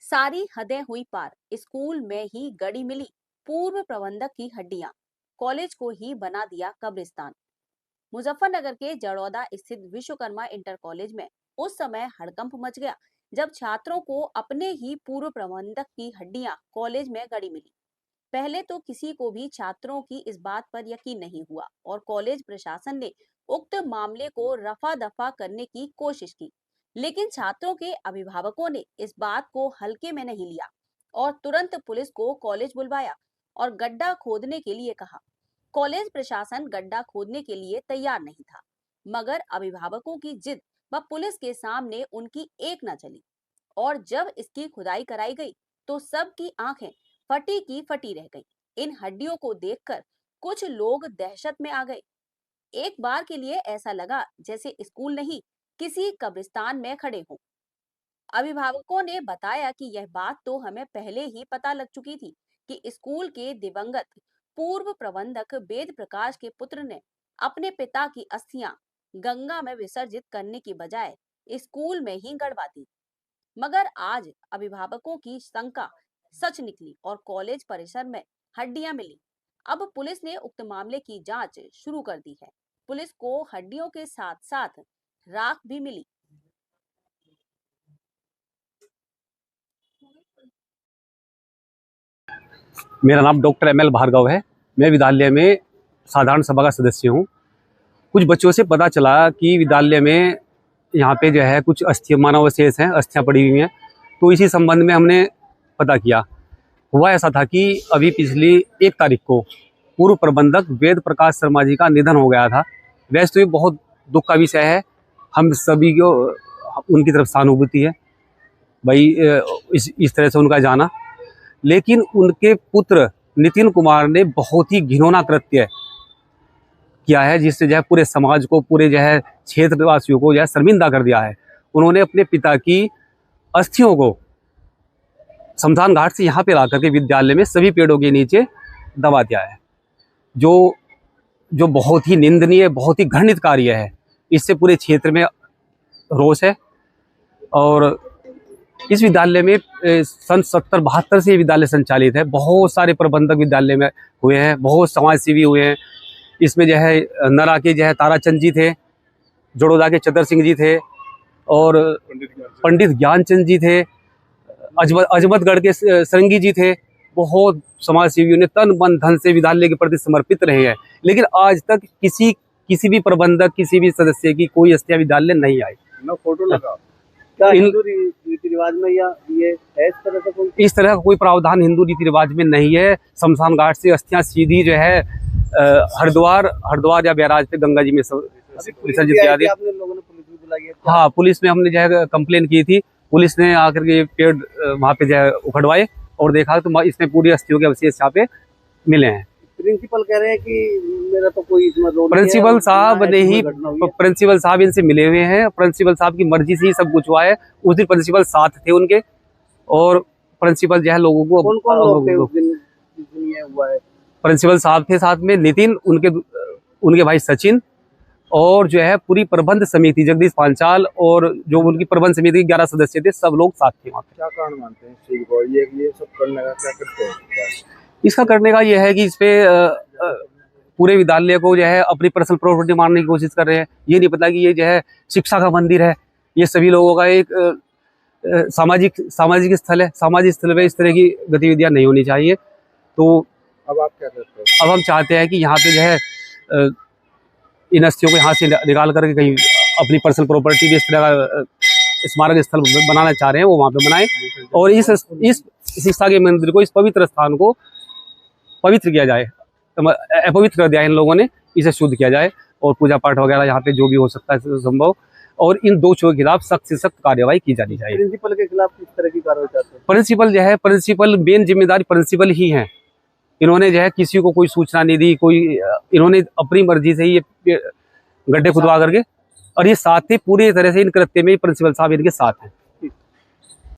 सारी हदें हुई पार, स्कूल में ही गड़ी मिली पूर्व प्रबंधक की हड्डियां, कॉलेज को ही बना दिया कब्रिस्तान। मुजफ्फरनगर के जड़ौदा स्थित विश्वकर्मा इंटर कॉलेज में उस समय हड़कंप मच गया जब छात्रों को अपने ही पूर्व प्रबंधक की हड्डियां कॉलेज में गड़ी मिली। पहले तो किसी को भी छात्रों की इस बात पर यकीन नहीं हुआ और कॉलेज प्रशासन ने उक्त मामले को रफा दफा करने की कोशिश की, लेकिन छात्रों के अभिभावकों ने इस बात को हल्के में नहीं लिया और तुरंत पुलिस को कॉलेज बुलवाया और गड्ढा खोदने के लिए कहा। कॉलेज प्रशासन गड्ढा खोदने के लिए तैयार नहीं था, मगर अभिभावकों की जिद व पुलिस के सामने उनकी एक न चली और जब इसकी खुदाई कराई गई तो सबकी आंखें फटी की फटी रह गई। इन हड्डियों को देखकर कुछ लोग दहशत में आ गए। एक बार के लिए ऐसा लगा जैसे स्कूल नहीं, किसी कब्रिस्तान में खड़े हों। अभिभावकों ने बताया कि यह बात तो हमें पहले ही पता लग चुकी थी कि स्कूल के दिवंगत पूर्व प्रबंधक वेद प्रकाश के पुत्र ने अपने पिता की अस्थियां गंगा में विसर्जित करने की बजाय स्कूल में ही गड़वा दी। मगर आज अभिभावकों की शंका सच निकली और कॉलेज परिसर में हड्डियां मिली। अब पुलिस ने उक्त मामले की जांच शुरू कर दी है। पुलिस को हड्डियों के साथ साथ राख भी मिली। मेरा नाम डॉक्टर ML भार्गव है। मैं विद्यालय में साधारण सभा का सदस्य हूँ। कुछ बच्चों से पता चला कि विद्यालय में यहाँ पे जो है कुछ अस्थियां, मानव अवशेष हैं, अस्थियां पड़ी हुई हैं। तो इसी संबंध में हमने पता किया। हुआ ऐसा था कि अभी पिछली 1 तारीख को पूर्व प्रबंधक वेद प्रकाश शर्मा जी का निधन हो गया था। वैसे तो ये बहुत दुख का विषय है, हम सभी को उनकी तरफ सहानुभूति है भाई, इस तरह से उनका जाना। लेकिन उनके पुत्र नितिन कुमार ने बहुत ही घिनौना कृत्य किया है, जिससे जो है पूरे समाज को, पूरे जो है क्षेत्रवासियों को जो है शर्मिंदा कर दिया है। उन्होंने अपने पिता की अस्थियों को शमशान घाट से यहाँ पे ला करके विद्यालय में सभी पेड़ों के नीचे दबा दिया है, जो बहुत ही निंदनीय, बहुत ही घृणित कार्य है। इससे पूरे क्षेत्र में रोष है। और इस विद्यालय में सन 70-72 से ये विद्यालय संचालित है। बहुत सारे प्रबंधक विद्यालय में हुए हैं, बहुत समाज सेवी हुए हैं। इसमें जो है नरा के जो है ताराचंद जी थे, जड़ौदा के चतर सिंह जी थे और पंडित ज्ञानचंद जी थे, अजमतगढ़ के सरंगी जी थे। बहुत समाज सेवियों ने तन मन धन से विद्यालय के प्रति समर्पित रहे हैं। लेकिन आज तक किसी भी प्रबंधक, किसी भी सदस्य की कोई अस्थियां विद्यालय नहीं आई। ना फोटो लगा क्या हिंदू रीति रिवाज में, या ये है इस तरह का कोई प्रावधान हिंदू रीति रिवाज में नहीं है। शमशान घाट से अस्थियां सीधी जो है हरिद्वार या बैराज पे गंगा जी में विसर्जित किया दिया। आपने लोगों ने पुलिस भी बुलाई है? हाँ, पुलिस में हमने जो है कंप्लेन की थी। पुलिस ने आकर के पेड़ वहाँ पे जो है उखड़वाए और देखा तो इसमें पूरी अस्थियों के अवशेष यहाँ पे मिले हैं। प्रिंसिपल कह रहे हैं कि मेरा तो कोई इसमें रोल नहीं है। प्रिंसिपल साहब ने ही, प्रिंसिपल साहब इनसे मिले हुए हैं। प्रिंसिपल साहब की मर्जी से ही सब कुछ हुआ है। उस दिन प्रिंसिपल साथ थे उनके, और प्रिंसिपल जो है लोगों को, कौन लोग थे उस दिन ये हुआ है? प्रिंसिपल साहब थे, साथ में नितिन, उनके भाई सचिन, और जो है पूरी प्रबंध समिति जगदीश पांचाल, और जो उनकी प्रबंध समिति के 11 सदस्य थे, सब लोग साथ थे वहाँ पे। क्या कारण मानते हैं इस चीज को? ये सब करने का क्या करते हैं? इसका करने का यह है कि इस पे पूरे विद्यालय को जो है अपनी पर्सनल प्रॉपर्टी मारने की कोशिश कर रहे हैं। ये नहीं पता कि ये जो है शिक्षा का मंदिर है, ये सभी लोगों का एक सामाजिक स्थल है। सामाजिक स्थल पे इस तरह की गतिविधियां नहीं होनी चाहिए। तो अब आप क्या करते हैं? अब हम चाहते हैं कि यहाँ पे जो है इन अस्थियों को यहाँ से निकाल करके कहीं अपनी पर्सनल प्रॉपर्टी, जिस तरह का स्मारक स्थल बनाना चाह रहे हैं वो वहाँ पे बनाएं, और इस शिक्षा के मंदिर को, इस पवित्र स्थान को पवित्र किया जाए, अपवित्र कर दिया इन लोगों ने, इसे शुद्ध किया जाए और पूजा पाठ वगैरह यहाँ पे जो भी हो सकता है संभव, और इन दोषियों के खिलाफ सख्त से सख्त कार्यवाही की जानी चाहिए। प्रिंसिपल के खिलाफ किस तरह की कार्रवाई चाहते हैं? प्रिंसिपल जो है, प्रिंसिपल मेन जिम्मेदारी प्रिंसिपल ही है। इन्होंने जो है किसी को कोई सूचना नहीं दी, इन्होंने अपनी मर्जी से ही ये गड्ढे खुदवा करके, और ये साथ ही पूरी तरह से इन कृत्य में प्रिंसिपल साहब इनके साथ हैं।